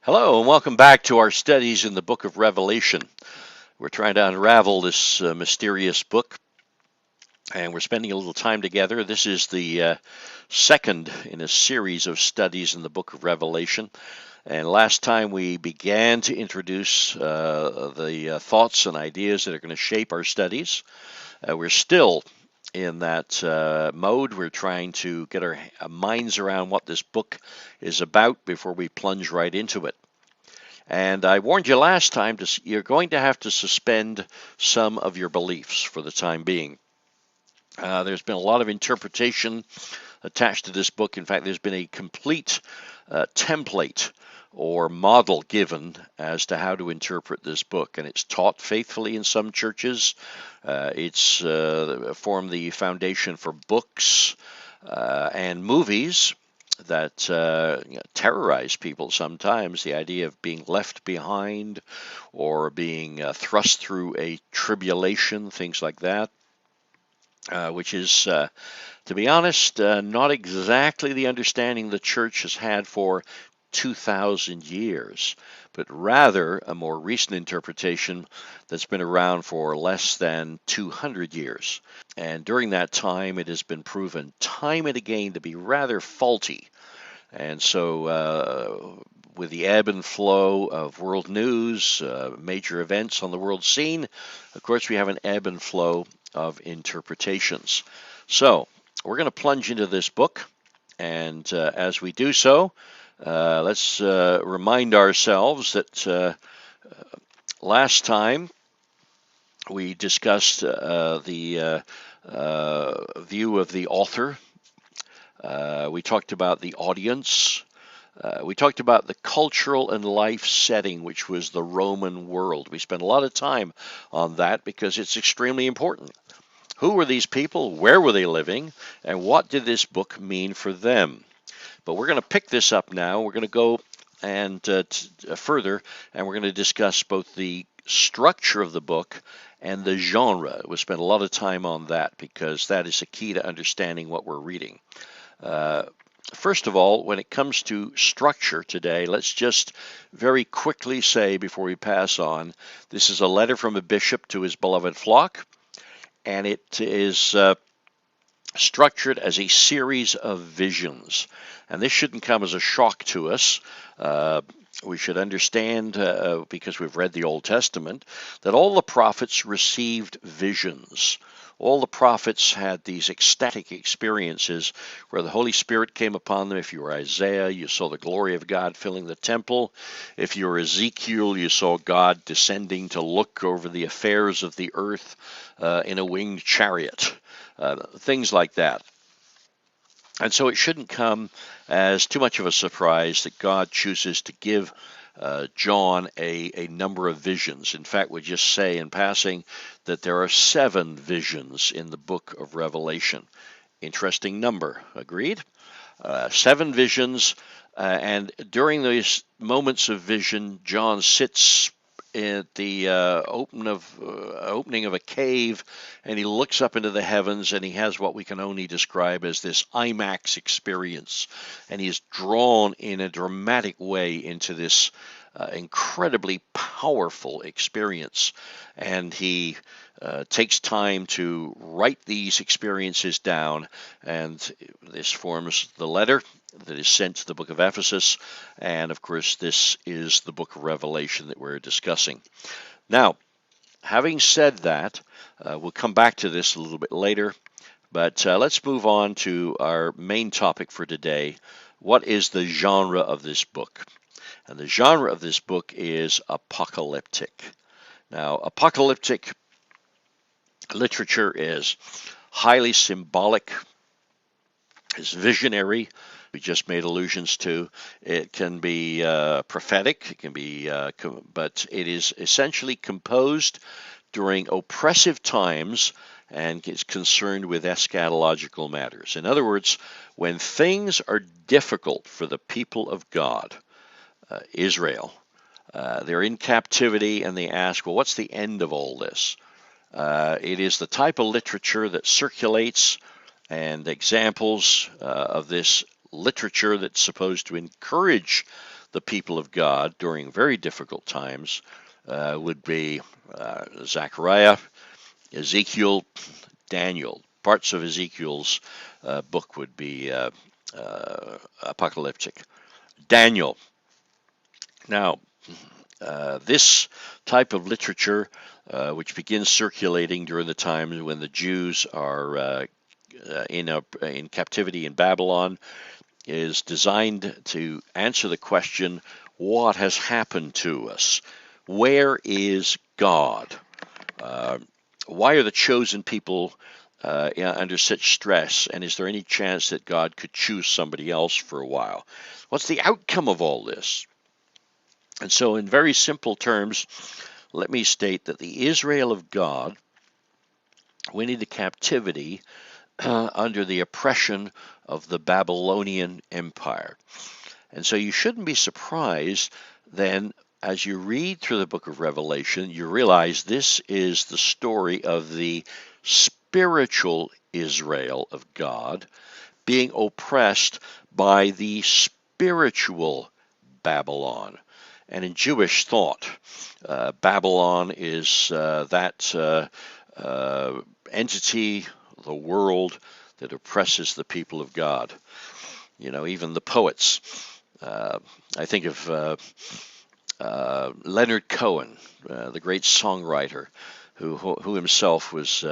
Hello, and welcome back to our studies in the book of Revelation. We're trying to unravel this mysterious book, and we're spending a little time together. This is the second in a series of studies in the book of Revelation. And last time we began to introduce the thoughts and ideas that are going to shape our studies. We're still in that mode. We're trying to get our minds around what this book is about before we plunge right into it. And I warned you last time, you're going to have to suspend some of your beliefs for the time being. There's been a lot of interpretation attached to this book. In fact, there's been a complete template or model given as to how to interpret this book, and it's taught faithfully in some churches. It's formed the foundation for books and movies that terrorize people sometimes. The idea of being left behind or being thrust through a tribulation, things like that, which is, to be honest, not exactly the understanding the church has had for 2,000 years, but rather a more recent interpretation that's been around for less than 200 years. And during that time, it has been proven time and again to be rather faulty. And so with the ebb and flow of world news, major events on the world scene, of course, we have an ebb and flow of interpretations. So we're going to plunge into this book. And as we do so, let's remind ourselves that last time we discussed the view of the author. We talked about the audience. We talked about the cultural and life setting, which was the Roman world. We spent a lot of time on that because it's extremely important. Who were these people? Where were they living? And what did this book mean for them? But we're going to pick this up now. We're going to go and further, and we're going to discuss both the structure of the book and the genre. We'll spend a lot of time on that because that is a key to understanding what we're reading. First of all, when it comes to structure today, let's just very quickly say before we pass on, this is a letter from a bishop to his beloved flock, and it is structured as a series of visions. And this shouldn't come as a shock to us. We should understand, because we've read the Old Testament, that all the prophets received visions. All the prophets had these ecstatic experiences where the Holy Spirit came upon them. If you were Isaiah, you saw the glory of God filling the temple. If you were Ezekiel, you saw God descending to look over the affairs of the earth in a winged chariot. Things like that. And so it shouldn't come as too much of a surprise that God chooses to give John a number of visions. In fact, we just say in passing that there are 7 visions in the book of Revelation. Interesting number, agreed? 7 visions, and during these moments of vision, John sits at the opening of a cave, and he looks up into the heavens, and he has what we can only describe as this IMAX experience, and he is drawn in a dramatic way into this incredibly powerful experience, and he takes time to write these experiences down, and this forms the letter that is sent to the book of Ephesus, and of course this is the book of Revelation that we're discussing. Now, having said that, we'll come back to this a little bit later, but let's move on to our main topic for today. What is the genre of this book? And the genre of this book is apocalyptic. Now, apocalyptic literature is highly symbolic, is visionary. We just made allusions to. It can be prophetic, it can be, but it is essentially composed during oppressive times and is concerned with eschatological matters. In other words, when things are difficult for the people of God, Israel, they're in captivity and they ask, well, what's the end of all this? It is the type of literature that circulates, and examples of this literature that's supposed to encourage the the people of God during very difficult times would be Zechariah, Ezekiel, Daniel. Parts of Ezekiel's book would be apocalyptic. Daniel. Now, this type of literature, which begins circulating during the time when the Jews are in captivity in Babylon, is designed to answer the question, what has happened to us? Where is God? Why are the chosen people under such stress? And is there any chance that God could choose somebody else for a while? What's the outcome of all this? And so, in very simple terms, let me state that the Israel of God went into captivity under the oppression of the Babylonian Empire. And so you shouldn't be surprised then, as you read through the book of Revelation, you realize this is the story of the spiritual Israel of God being oppressed by the spiritual Babylon. And in Jewish thought, Babylon is that entity, the world, that oppresses the people of God. You know, even the poets. I think of Leonard Cohen, the great songwriter, who himself was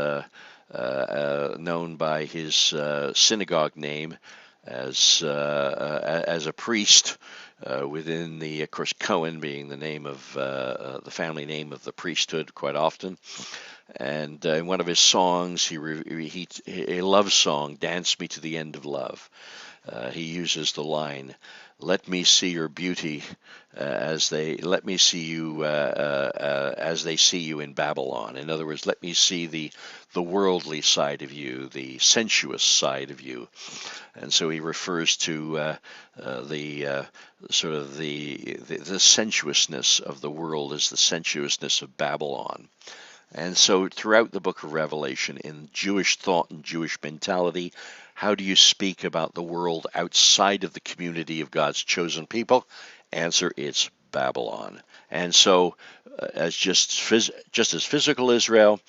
known by his synagogue name as a priest within the, of course, Cohen being the name of the family name of the priesthood quite often. And in one of his songs, a love song, "Dance Me to the End of Love." He uses the line, "Let me see your beauty let me see you as they see you in Babylon." In other words, let me see the worldly side of you, the sensuous side of you. And so he refers to the sensuousness of the world as the sensuousness of Babylon. And so throughout the book of Revelation, in Jewish thought and Jewish mentality, how do you speak about the world outside of the community of God's chosen people? Answer, it's Babylon. And so just as physical Israel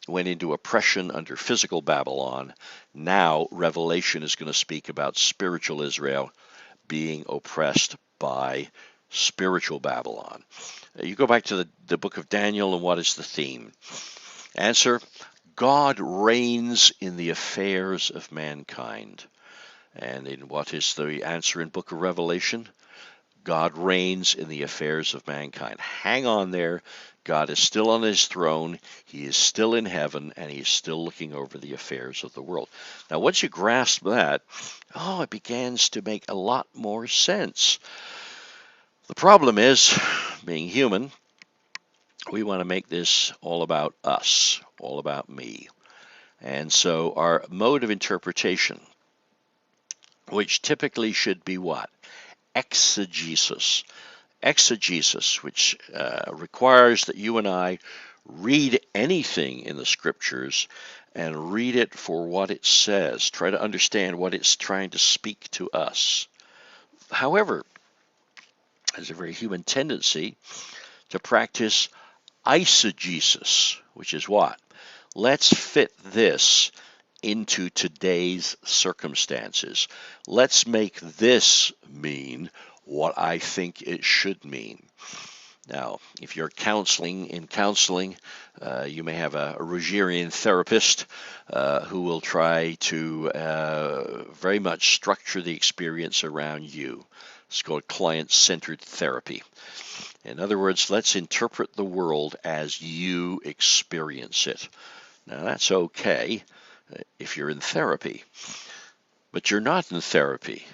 went into oppression under physical Babylon, now Revelation is going to speak about spiritual Israel being oppressed by spiritual Babylon. You go back to the book of Daniel, and what is the theme? Answer, God reigns in the affairs of mankind. And in what is the answer in book of Revelation? God reigns in the affairs of mankind. Hang on there. God is still on his throne. He is still in heaven, and he is still looking over the affairs of the world. Now, once you grasp that, it begins to make a lot more sense. The problem is, being human, we want to make this all about us, all about me. And so our mode of interpretation, which typically should be what? Exegesis. Exegesis, which requires that you and I read anything in the scriptures and read it for what it says. Try to understand what it's trying to speak to us. However, there's a very human tendency to practice eisegesis, which is what? Let's fit this into today's circumstances. Let's make this mean what I think it should mean. Now, if you're in counseling, you may have a Rogerian therapist who will try to very much structure the experience around you. It's called client-centered therapy. In other words, let's interpret the world as you experience it. Now, that's okay if you're in therapy, but you're not in therapy.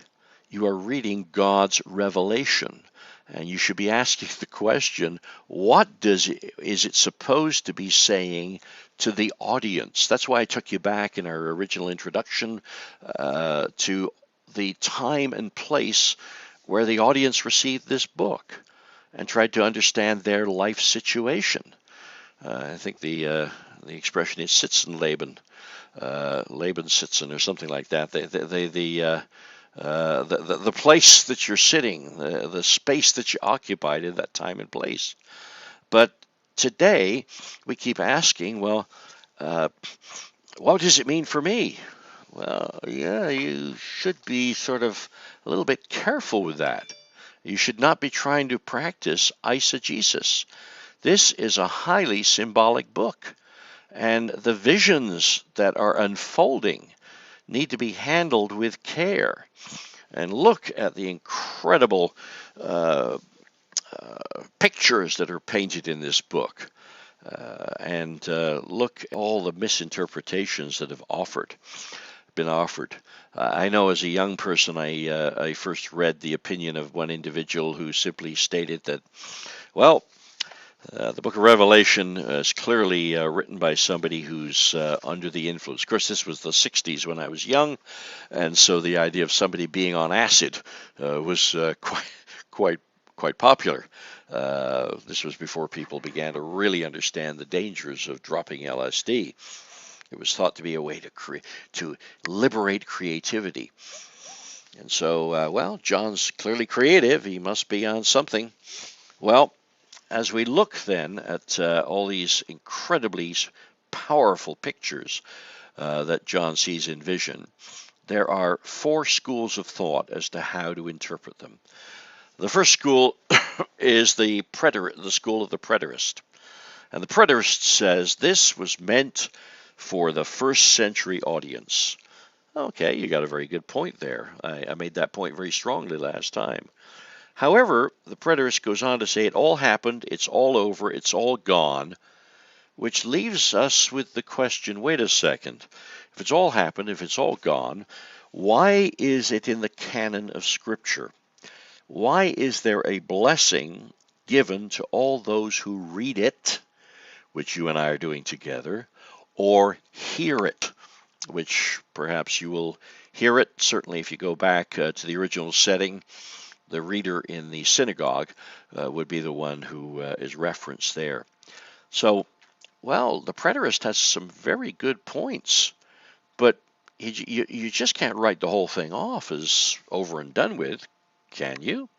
You are reading God's revelation, and you should be asking the question, what is it supposed to be saying to the audience? That's why I took you back in our original introduction to the time and place where the audience received this book and tried to understand their life situation. I think the expression is Sitzenleben, Lebenssitzen, or something like that. the place that you're sitting, the space that you occupied in that time and place. But today, we keep asking, well, uh, what does it mean for me? Well, yeah, you should be sort of a little bit careful with that. You should not be trying to practice eisegesis. This is a highly symbolic book, and the visions that are unfolding need to be handled with care. And look at the incredible uh, pictures that are painted in this book. And look at all the misinterpretations that have been offered. I know as a young person, I first read the opinion of one individual who simply stated that, well, the book of Revelation is clearly written by somebody who's under the influence. Of course, this was the 60s when I was young, and so the idea of somebody being on acid was quite, quite popular. This was before people began to really understand the dangers of dropping LSD. It was thought to be a way to liberate creativity. And so, well, John's clearly creative. He must be on something. Well, as we look then at all these incredibly powerful pictures that John sees in vision, there are four schools of thought as to how to interpret them. The first school is the school of the preterist. And the preterist says this was meant for the first century audience. Okay, you got a very good point there. I made that point very strongly last time. However, the preterist goes on to say it all happened, it's all over, it's all gone, which leaves us with the question, wait a second, if it's all happened, if it's all gone, why is it in the canon of Scripture? Why is there a blessing given to all those who read it, which you and I are doing together, or hear it, which perhaps you will hear it, certainly if you go back to the original setting. The reader in the synagogue would be the one who is referenced there. So, well, the preterist has some very good points, but you just can't write the whole thing off as over and done with, can you?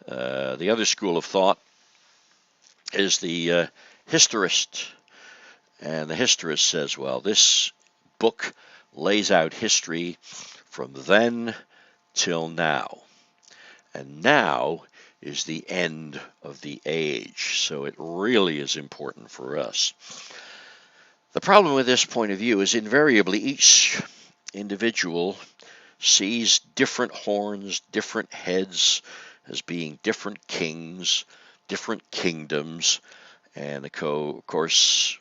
The other school of thought is the historist. And the historist says, well, this book lays out history from then till now. And now is the end of the age. So it really is important for us. The problem with this point of view is invariably each individual sees different horns, different heads as being different kings, different kingdoms. And of course,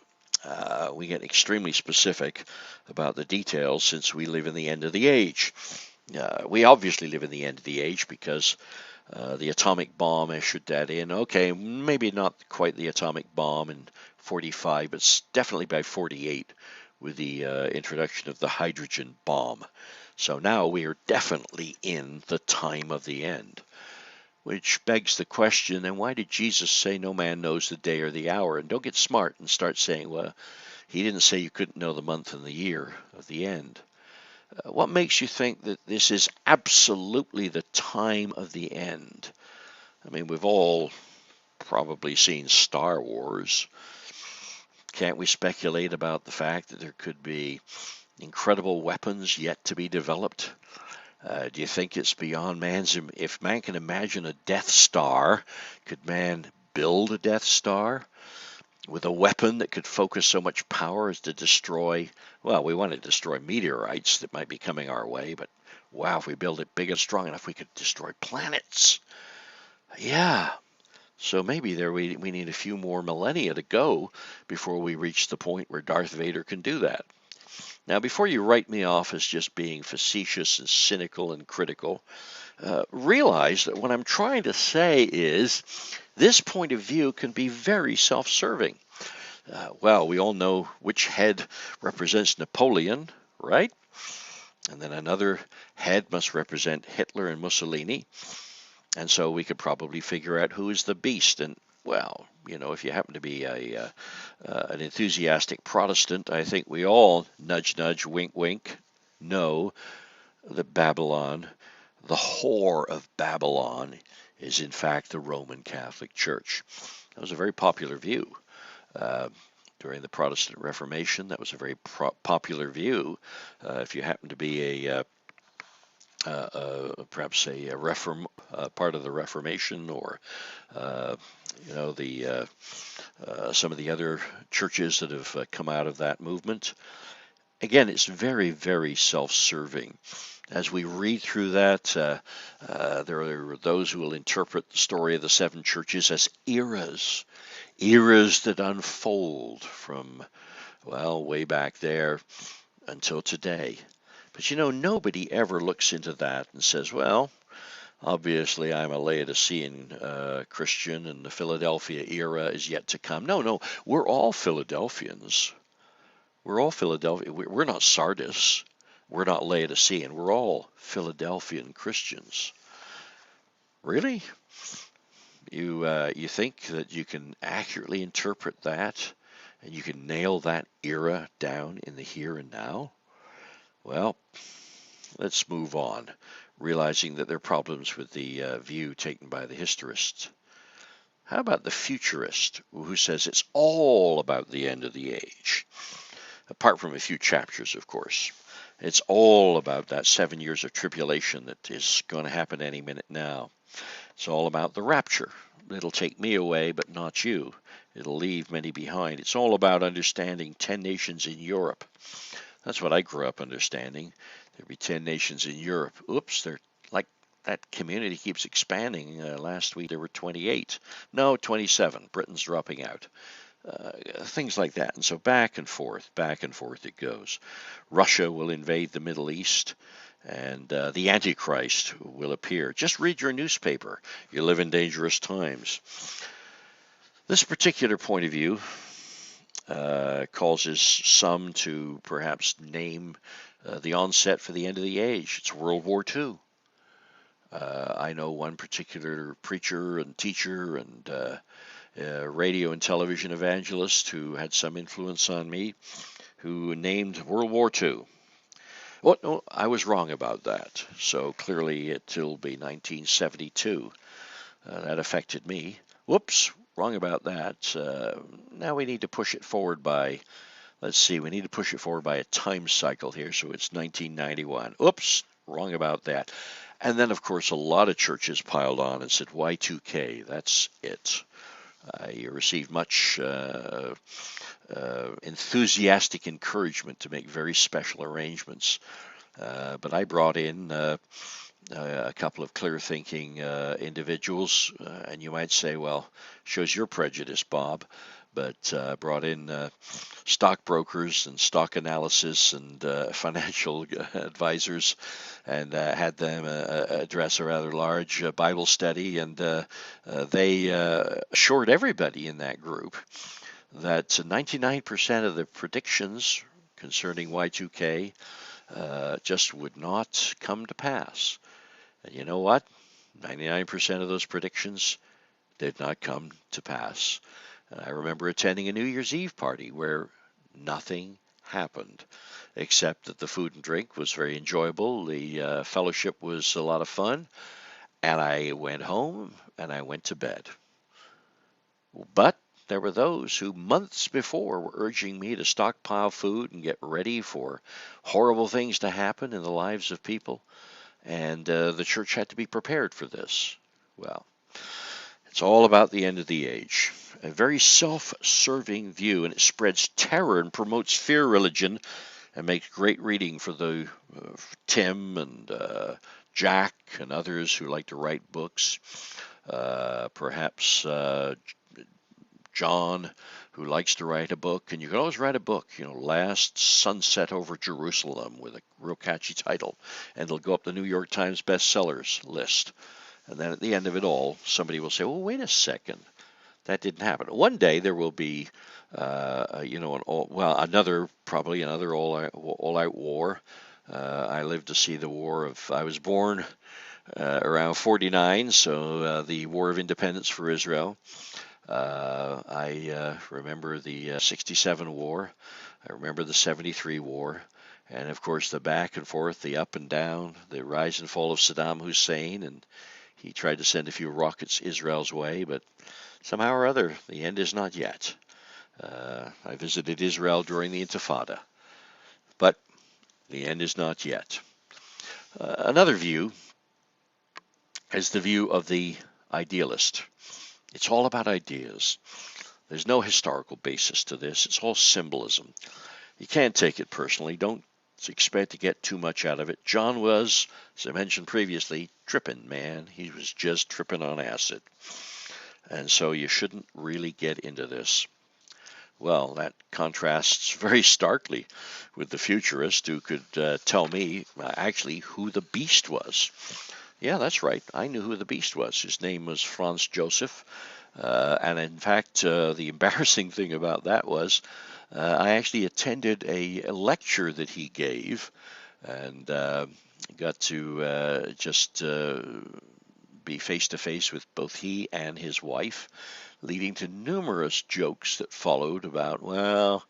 we get extremely specific about the details since we live in the end of the age. We obviously live in the end of the age because the atomic bomb ushered that in. Okay, maybe not quite the atomic bomb in 45, but definitely by 48 with the introduction of the hydrogen bomb. So now we are definitely in the time of the end. Which begs the question, and why did Jesus say no man knows the day or the hour? And don't get smart and start saying, well, he didn't say you couldn't know the month and the year of the end. What makes you think that this is absolutely the time of the end? I mean, we've all probably seen Star Wars. Can't we speculate about the fact that there could be incredible weapons yet to be developed? Do you think it's beyond if man can imagine a Death Star, could man build a Death Star with a weapon that could focus so much power as to destroy, well, we want to destroy meteorites that might be coming our way, but wow, if we build it big and strong enough, we could destroy planets. Yeah. So maybe we need a few more millennia to go before we reach the point where Darth Vader can do that. Now, before you write me off as just being facetious and cynical and critical, realize that what I'm trying to say is this point of view can be very self-serving. Well, we all know which head represents Napoleon, right? And then another head must represent Hitler and Mussolini. And so we could probably figure out who is the beast. And, well, if you happen to be an enthusiastic Protestant, I think we all, nudge, nudge, wink, wink, know that Babylon the whore of Babylon is in fact the Roman Catholic Church. That was a very popular view. Uh, During the Protestant Reformation, that was a very popular view. If you happen to be perhaps a reform part of the Reformation, or uh, the some of the other churches that have come out of that movement. Again, it's very, very self-serving. As we read through that, there are those who will interpret the story of the seven churches as eras, eras that unfold from, well, way back there until today. But nobody ever looks into that and says, well, obviously I'm a Laodicean Christian and the Philadelphia era is yet to come. No, we're all Philadelphians. We're all Philadelphia. We're not Sardis. We're not Laodicean. We're all Philadelphian Christians. Really? You think that you can accurately interpret that and you can nail that era down in the here and now? Well, let's move on, realizing that there are problems with the view taken by the historist. How about the futurist, who says it's all about the end of the age? Apart from a few chapters, of course. It's all about that 7 years of tribulation that is going to happen any minute now. It's all about the rapture. It'll take me away, but not you. It'll leave many behind. It's all about understanding 10 nations in Europe. That's what I grew up understanding. There'd be 10 nations in Europe. Oops, they're like that community keeps expanding. Last week there were 28. No, 27. Britain's dropping out. Things like that. And so back and forth it goes. Russia will invade the Middle East, and the Antichrist will appear. Just read your newspaper. You live in dangerous times. This particular point of view causes some to perhaps name the onset for the end of the age. It's World War II. I know one particular preacher and teacher and radio and television evangelist who had some influence on me, who named World War II. Well, no, I was wrong about that. So clearly it'll be 1972. That affected me. Whoops, wrong about that. Now we need to push it forward by, let's see, we need to push it forward by a time cycle here. So it's 1991. Oops, wrong about that. And then, of course, a lot of churches piled on and said Y2K, that's it. I received much enthusiastic encouragement to make very special arrangements. But I brought in a couple of clear-thinking individuals, and you might say, well, shows your prejudice, Bob, but brought in stockbrokers and stock analysis and financial advisors, and had them address a rather large Bible study, and they assured everybody in that group that 99% of the predictions concerning Y2K just would not come to pass. And you know what? 99% of those predictions did not come to pass. And I remember attending a New Year's Eve party where nothing happened, except that the food and drink was very enjoyable, the fellowship was a lot of fun, and I went home and I went to bed. But there were those who months before were urging me to stockpile food and get ready for horrible things to happen in the lives of people, and the church had to be prepared for this. Well, it's all about the end of the age. A very self-serving view, and it spreads terror and promotes fear religion, and makes great reading for the Tim and Jack and others who like to write books. Perhaps John, who likes to write a book, and you can always write a book, Last Sunset Over Jerusalem, with a real catchy title, and it'll go up the New York Times bestsellers list. And then at the end of it all, somebody will say, well, wait a second, that didn't happen. One day there will be, another all-out war. I lived to see the war of, I was born around 49, so the War of Independence for Israel. I remember the 67 war. I remember the 73 war. And of course, the back and forth, the up and down, the rise and fall of Saddam Hussein, and he tried to send a few rockets Israel's way, but somehow or other, the end is not yet. I visited Israel during the Intifada, but the end is not yet. Another view is the view of the idealist. It's all about ideas. There's no historical basis to this. It's all symbolism. You can't take it personally. Don't expect to get too much out of it. John was, as I mentioned previously, tripping, man. He was just tripping on acid. And so you shouldn't really get into this. Well, that contrasts very starkly with the futurist who could tell me actually who the beast was. Yeah, that's right. I knew who the beast was. His name was Franz Joseph. And in fact, the embarrassing thing about that was I actually attended a lecture that he gave and got to just be face to face with both he and his wife, leading to numerous jokes that followed about, well,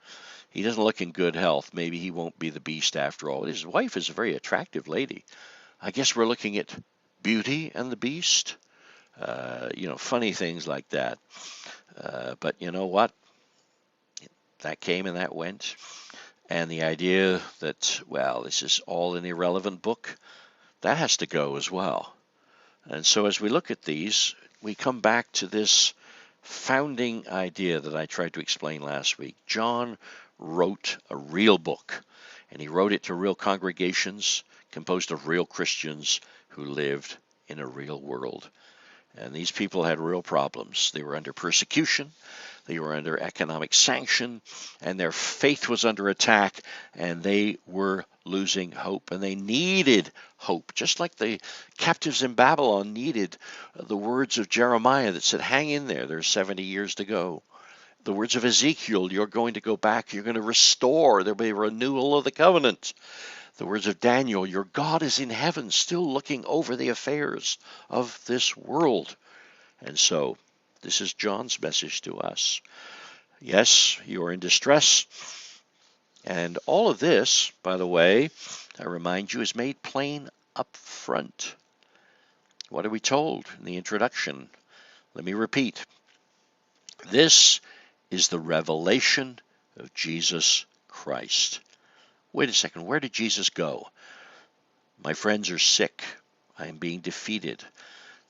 he doesn't look in good health. Maybe he won't be the beast after all. His wife is a very attractive lady. I guess we're looking at Beauty and the Beast. Funny things like that. But you know what? That came and that went. And the idea that, well, this is all an irrelevant book, that has to go as well. And so as we look at these, we come back to this founding idea that I tried to explain last week. John wrote a real book, and he wrote it to real congregations composed of real Christians who lived in a real world. And these people had real problems. They were under persecution, they were under economic sanction, and their faith was under attack, and they were losing hope, and they needed hope, just like the captives in Babylon needed the words of Jeremiah that said, hang in there, there's 70 years to go. The words of Ezekiel, you're going to go back, you're going to restore, there'll be a renewal of the covenant. The words of Daniel, your God is in heaven, still looking over the affairs of this world. And so, this is John's message to us. Yes, you are in distress. And all of this, by the way, I remind you, is made plain up front. What are we told in the introduction? Let me repeat. This is the revelation of Jesus Christ. Wait a second, where did Jesus go? My friends are sick. I am being defeated.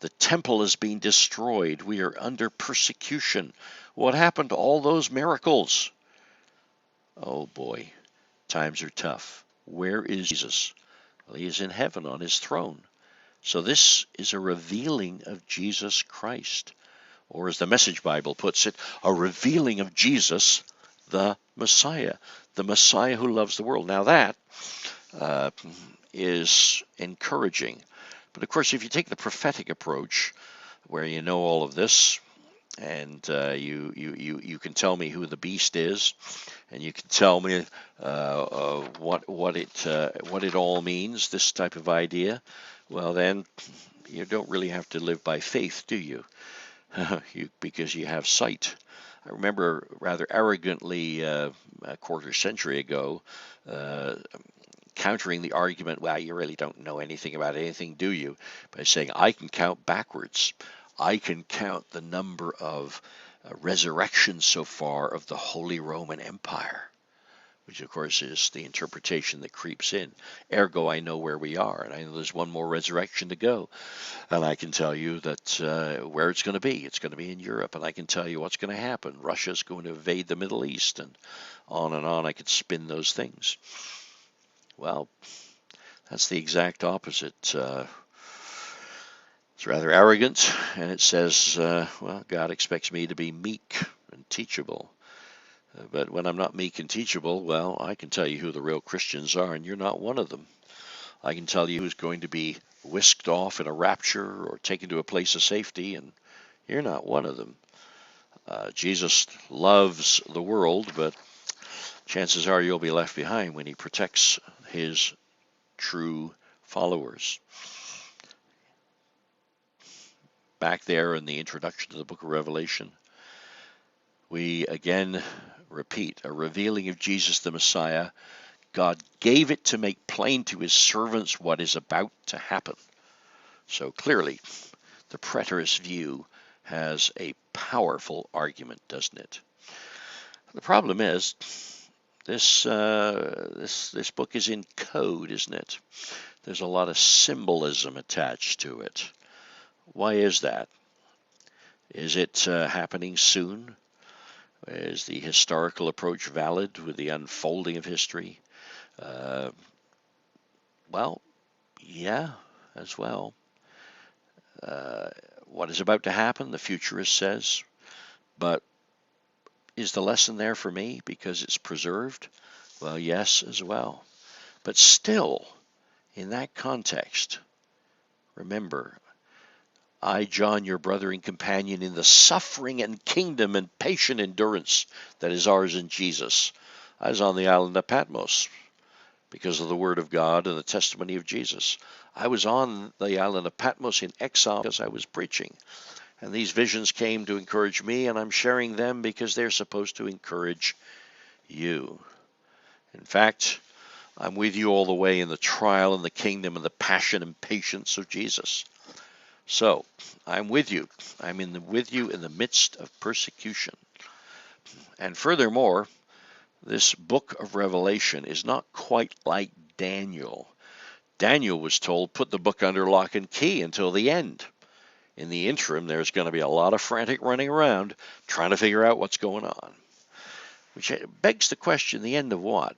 The temple is being destroyed. We are under persecution. What happened to all those miracles? Oh boy, times are tough. Where is Jesus? Well, he is in heaven on his throne. So this is a revealing of Jesus Christ. Or as the Message Bible puts it, a revealing of Jesus, the Messiah who loves the world. Now that is encouraging. But of course, if you take the prophetic approach, where you know all of this, and you can tell me who the beast is, and you can tell me what it all means, this type of idea, well then you don't really have to live by faith, do you? Because you have sight. I remember rather arrogantly a quarter century ago countering the argument, well, you really don't know anything about anything, do you? By saying, I can count backwards. I can count the number of resurrections so far of the Holy Roman Empire, which of course is the interpretation that creeps in. Ergo, I know where we are, and I know there's one more resurrection to go. And I can tell you that where it's going to be. It's going to be in Europe, and I can tell you what's going to happen. Russia's going to invade the Middle East, and on. I could spin those things. Well, that's the exact opposite. It's rather arrogant, and it says, well, God expects me to be meek and teachable. But when I'm not meek and teachable, well, I can tell you who the real Christians are, and you're not one of them. I can tell you who's going to be whisked off in a rapture or taken to a place of safety, and you're not one of them. Jesus loves the world, but chances are you'll be left behind when he protects his true followers. Back there in the introduction to the book of Revelation, we again repeat a revealing of Jesus the Messiah God gave it to make plain to his servants what is about to happen. So clearly, the preterist view has a powerful argument, doesn't it? The problem is, this book is in code, isn't it? There's a lot of symbolism attached to it. Why is that? Is it happening soon? Is the historical approach valid with the unfolding of history? Well, yeah, as well. What is about to happen, the futurist says. But is the lesson there for me because it's preserved? Well, yes, as well. But still, in that context, remember, I, John, your brother and companion in the suffering and kingdom and patient endurance that is ours in Jesus. I was on the island of Patmos because of the word of God and the testimony of Jesus. I was on the island of Patmos in exile because I was preaching. And these visions came to encourage me, and I'm sharing them because they're supposed to encourage you. In fact, I'm with you all the way in the trial and the kingdom and the passion and patience of Jesus. So, I'm with you. I'm with you in the midst of persecution. And furthermore, this book of Revelation is not quite like Daniel. Daniel was told, put the book under lock and key until the end. In the interim, there's going to be a lot of frantic running around trying to figure out what's going on. Which begs the question, the end of what?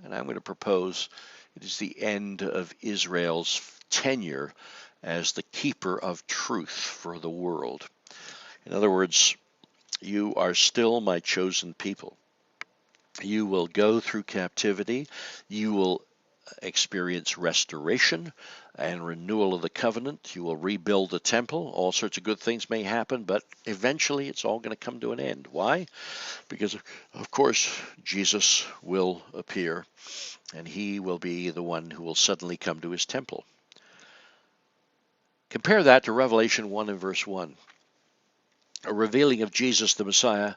And I'm going to propose it is the end of Israel's tenure as the keeper of truth for the world. In other words, you are still my chosen people. You will go through captivity. You will experience restoration and renewal of the covenant. You will rebuild the temple. All sorts of good things may happen, but eventually it's all going to come to an end. Why? Because, of course, Jesus will appear, and he will be the one who will suddenly come to his temple. Compare that to Revelation 1 and verse 1. A revealing of Jesus the Messiah.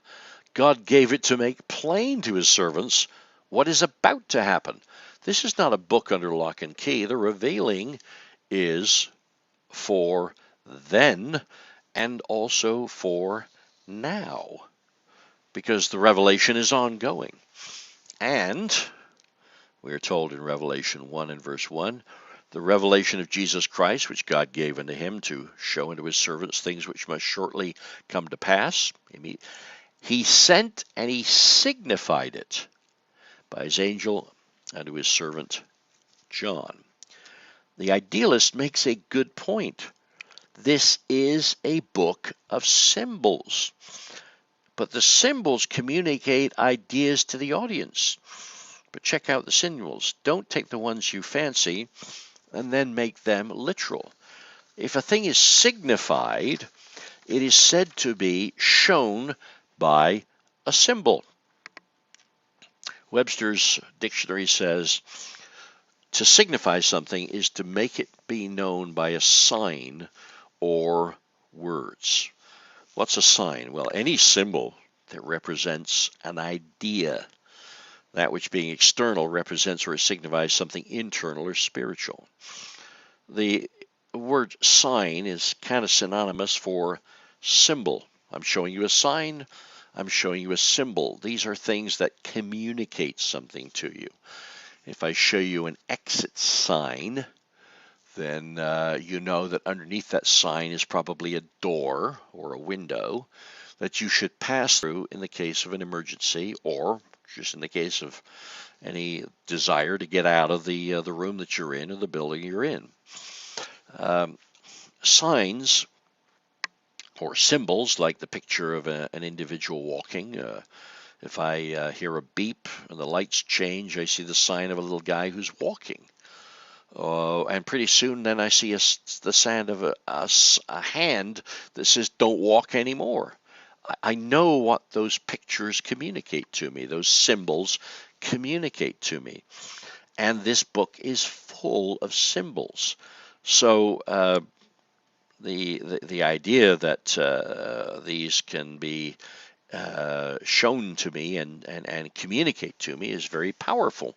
God gave it to make plain to his servants what is about to happen. This is not a book under lock and key. The revealing is for then and also for now, because the revelation is ongoing. And we are told in Revelation 1 and verse 1, the revelation of Jesus Christ, which God gave unto him to show unto his servants things which must shortly come to pass. He sent and he signified it by his angel unto his servant John. The idealist makes a good point. This is a book of symbols, but the symbols communicate ideas to the audience. But check out the symbols. Don't take the ones you fancy and then make them literal. If a thing is signified, it is said to be shown by a symbol. Webster's dictionary says to signify something is to make it be known by a sign or words. What's a sign? Well, any symbol that represents an idea. That which being external represents or signifies something internal or spiritual. The word sign is kind of synonymous for symbol. I'm showing you a sign. I'm showing you a symbol. These are things that communicate something to you. If I show you an exit sign, then you know that underneath that sign is probably a door or a window that you should pass through in the case of an emergency, or just in the case of any desire to get out of the room that you're in or the building you're in. Signs or symbols, like the picture of an individual walking. If I hear a beep and the lights change, I see the sign of a little guy who's walking. And pretty soon then I see the sign of a hand that says, don't walk anymore. I know what those pictures communicate to me. Those symbols communicate to me. And this book is full of symbols. So the idea that these can be shown to me and communicate to me is very powerful.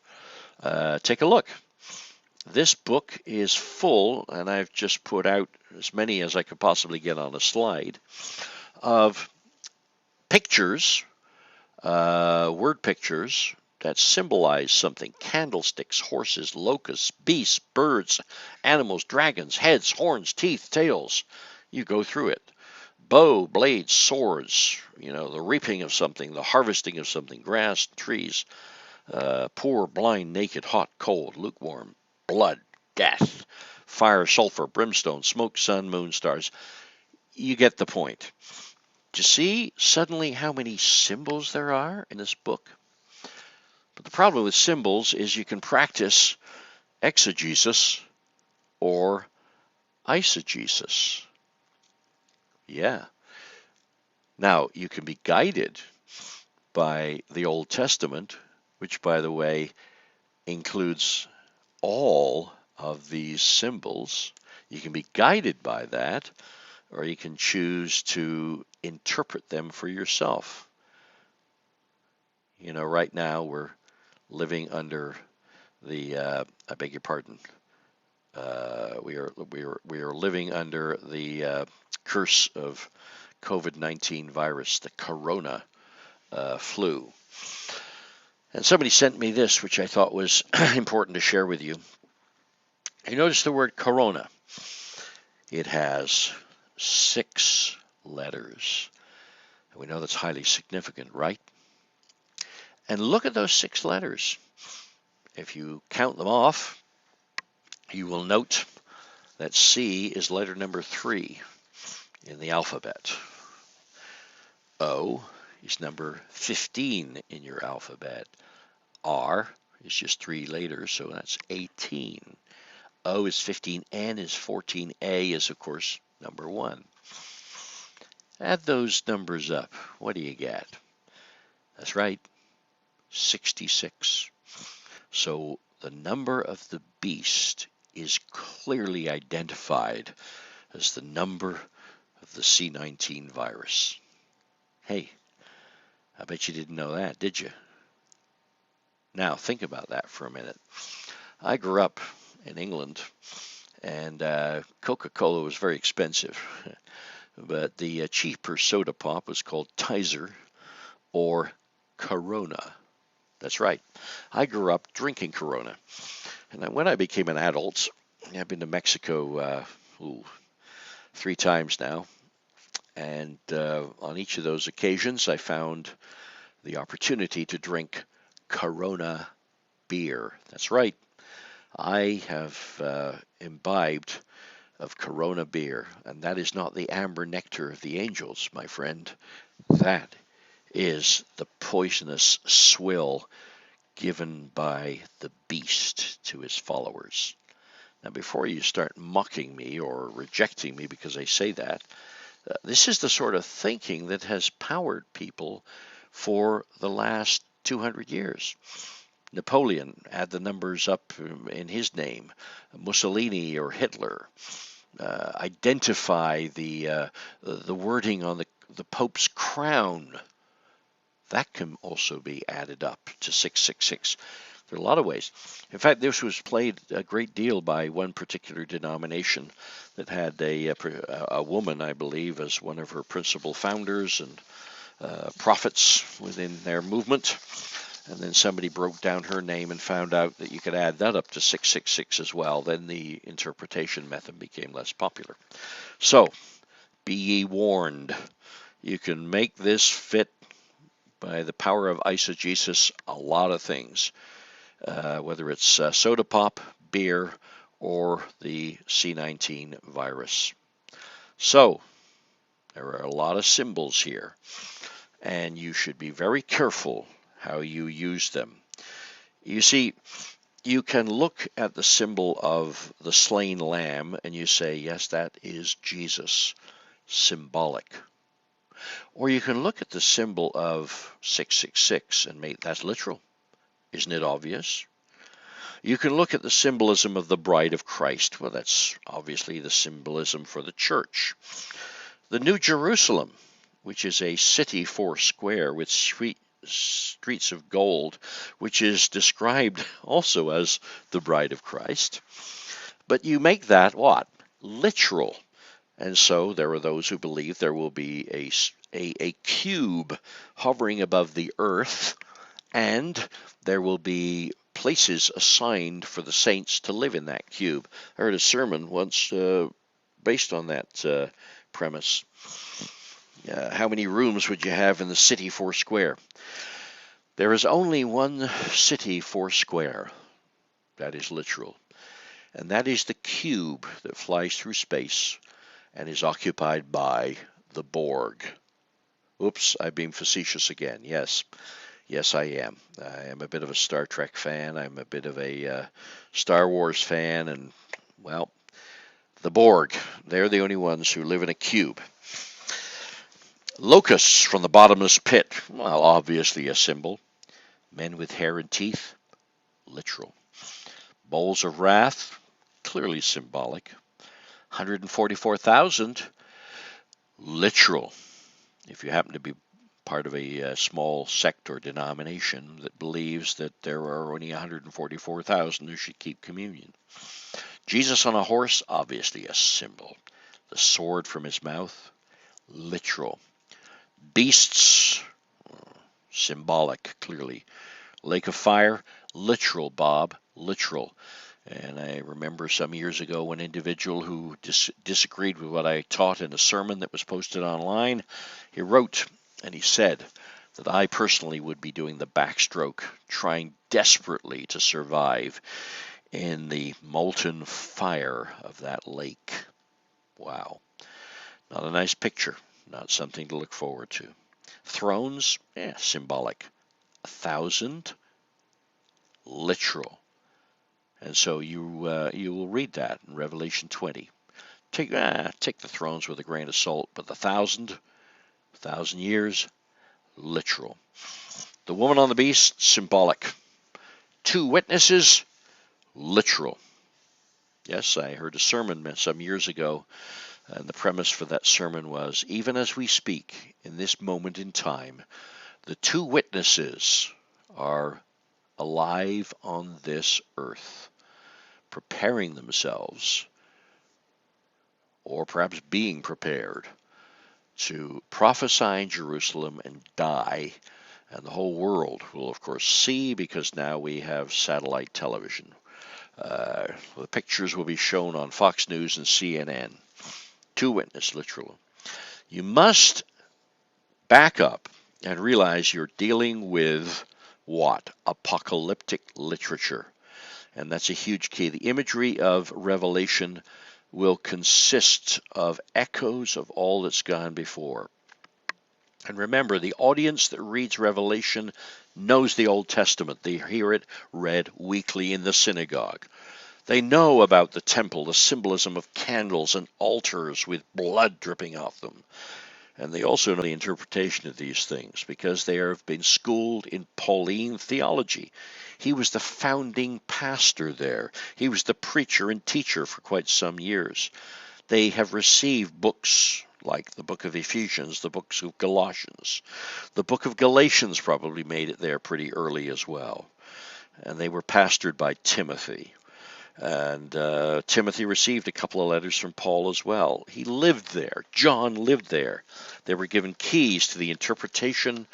take a look. This book is full, and I've just put out as many as I could possibly get on a slide, of pictures, word pictures, that symbolize something. Candlesticks, horses, locusts, beasts, birds, animals, dragons, heads, horns, teeth, tails. You go through it. Bow, blades, swords, the reaping of something, the harvesting of something, grass, trees, poor, blind, naked, hot, cold, lukewarm, blood, death, fire, sulfur, brimstone, smoke, sun, moon, stars. You get the point. Do you see suddenly how many symbols there are in this book? But the problem with symbols is you can practice exegesis or eisegesis. Yeah. Now, you can be guided by the Old Testament, which, by the way, includes all of these symbols. You can be guided by that, or you can choose to interpret them for yourself. Right now we're living under the, I beg your pardon, we are living under the curse of COVID-19 virus, the corona flu. And somebody sent me this, which I thought was important to share with you. You notice the word corona. It has 6 letters. And we know that's highly significant, right? And look at those 6 letters. If you count them off, you will note that C is letter number 3 in the alphabet. O is number 15 in your alphabet. R is just 3 letters, so that's 18. O is 15, N is 14, A is, of course, number 1. Add those numbers up. What do you get? That's right, 66. So the number of the beast is clearly identified as the number of the C19 virus. Hey, I bet you didn't know that, did you? Now, think about that for a minute. I grew up in England, and Coca-Cola was very expensive. But the cheaper soda pop was called Tizer or Corona. That's right. I grew up drinking Corona. And when I became an adult, I've been to Mexico 3 times now. And on each of those occasions, I found the opportunity to drink Corona beer. That's right. I have imbibed of Corona beer, and that is not the amber nectar of the angels, my friend. That is the poisonous swill given by the beast to his followers. Now, before you start mocking me or rejecting me because I say that, this is the sort of thinking that has powered people for the last 200 years. Napoleon, add the numbers up in his name. Mussolini or Hitler. Identify the wording on the Pope's crown. That can also be added up to 666. There are a lot of ways. In fact, this was played a great deal by one particular denomination that had a woman, I believe, as one of her principal founders and prophets within their movement. And then somebody broke down her name and found out that you could add that up to 666 as well. Then the interpretation method became less popular. So, be ye warned. You can make this fit by the power of eisegesis a lot of things, whether it's soda pop, beer, or the C19 virus. So, there are a lot of symbols here, and you should be very careful how you use them. You see, you can look at the symbol of the slain lamb and you say, yes, that is Jesus, symbolic. Or you can look at the symbol of 666 and make that literal. Isn't it obvious? You can look at the symbolism of the bride of Christ. Well, that's obviously the symbolism for the church. The New Jerusalem, which is a city 4 square with streets of gold, which is described also as the bride of Christ. But you make that what? Literal. And so there are those who believe there will be a cube hovering above the earth, and there will be places assigned for the saints to live in that cube. I heard a sermon once based on that premise. How many rooms would you have in the city four square? There is only one city four square. That is literal. And that is the cube that flies through space and is occupied by the Borg. Oops, I've been facetious again. Yes, I am. I am a bit of a Star Trek fan. I'm a bit of a Star Wars fan. And, well, the Borg, they're the only ones who live in a cube. Locusts from the bottomless pit. Well, obviously a symbol. Men with hair and teeth. Literal. Bowls of wrath. Clearly symbolic. 144,000. Literal. If you happen to be part of a small sect or denomination that believes that there are only 144,000 who should keep communion. Jesus on a horse, obviously a symbol. The sword from his mouth, literal. Beasts, symbolic, clearly. Lake of fire, literal, Bob, literal. And I remember some years ago an individual who disagreed with what I taught in a sermon that was posted online. He wrote, and he said that I personally would be doing the backstroke, trying desperately to survive in the molten fire of that lake. Wow. Not a nice picture, not something to look forward to. Thrones, symbolic. 1,000, literal. And so you will read that in Revelation 20. Take the thrones with a grain of salt, but the 1,000 years, literal. The woman on the beast, symbolic. 2 witnesses, literal. Yes, I heard a sermon some years ago, and the premise for that sermon was, even as we speak in this moment in time, the 2 witnesses are alive on this earth, preparing themselves, or perhaps being prepared, to prophesy in Jerusalem and die. And the whole world will, of course, see, because now we have satellite television. The pictures will be shown on Fox News and CNN. 2 witnesses, literal. You must back up and realize you're dealing with what? Apocalyptic literature. And that's a huge key. The imagery of Revelation will consist of echoes of all that's gone before. And remember, the audience that reads Revelation knows the Old Testament. They hear it read weekly in the synagogue. They know about the temple, the symbolism of candles and altars with blood dripping off them. And they also know the interpretation of these things because they have been schooled in Pauline theology. He was the founding pastor there. He was the preacher and teacher for quite some years. They have received books like the book of Ephesians, the books of Galatians. The book of Galatians probably made it there pretty early as well. And they were pastored by Timothy. And Timothy received a couple of letters from Paul as well. He lived there. John lived there. They were given keys to the interpretation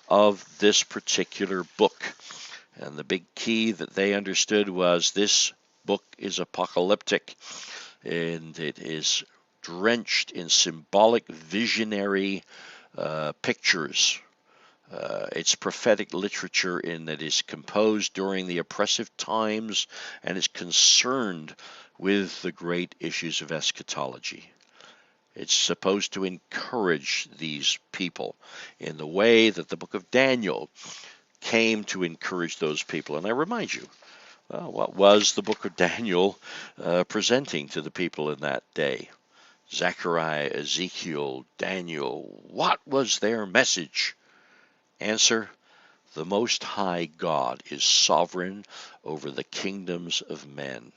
of this particular book. And the big key that they understood was this book is apocalyptic, and it is drenched in symbolic, visionary pictures. It's prophetic literature in that is composed during the oppressive times and is concerned with the great issues of eschatology. It's supposed to encourage these people in the way that the book of Daniel came to encourage those people. And I remind you, what was the book of Daniel presenting to the people in that day? Zechariah, Ezekiel, Daniel, what was their message? Answer, the Most High God is sovereign over the kingdoms of men.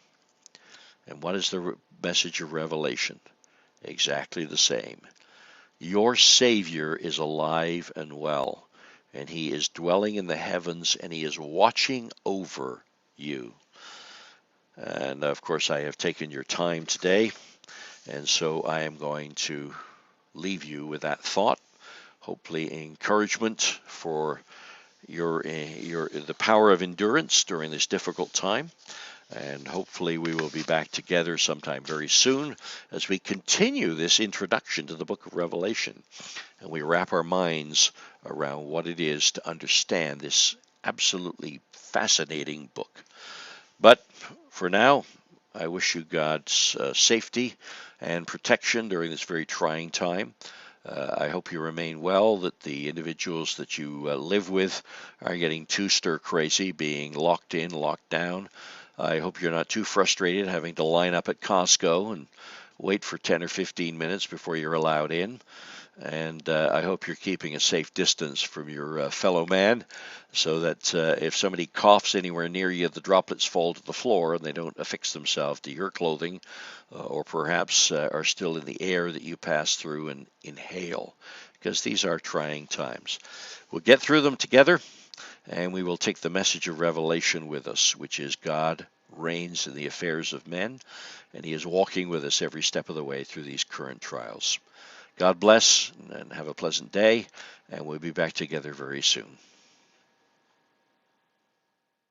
And what is the message of Revelation? Exactly the same. Your Savior is alive and well, and He is dwelling in the heavens, and He is watching over you. And of course, I have taken your time today, and so I am going to leave you with that thought. Hopefully, encouragement for the power of endurance during this difficult time. And hopefully we will be back together sometime very soon as we continue this introduction to the book of Revelation. And we wrap our minds around what it is to understand this absolutely fascinating book. But for now, I wish you God's safety and protection during this very trying time. I hope you remain well, that the individuals that you live with are getting too stir crazy, being locked in, locked down. I hope you're not too frustrated having to line up at Costco and wait for 10 or 15 minutes before you're allowed in. And I hope you're keeping a safe distance from your fellow man, so that if somebody coughs anywhere near you, the droplets fall to the floor and they don't affix themselves to your clothing, or perhaps are still in the air that you pass through and inhale, because these are trying times. We'll get through them together, and we will take the message of Revelation with us, which is God reigns in the affairs of men, and He is walking with us every step of the way through these current trials. God bless, and have a pleasant day, and we'll be back together very soon.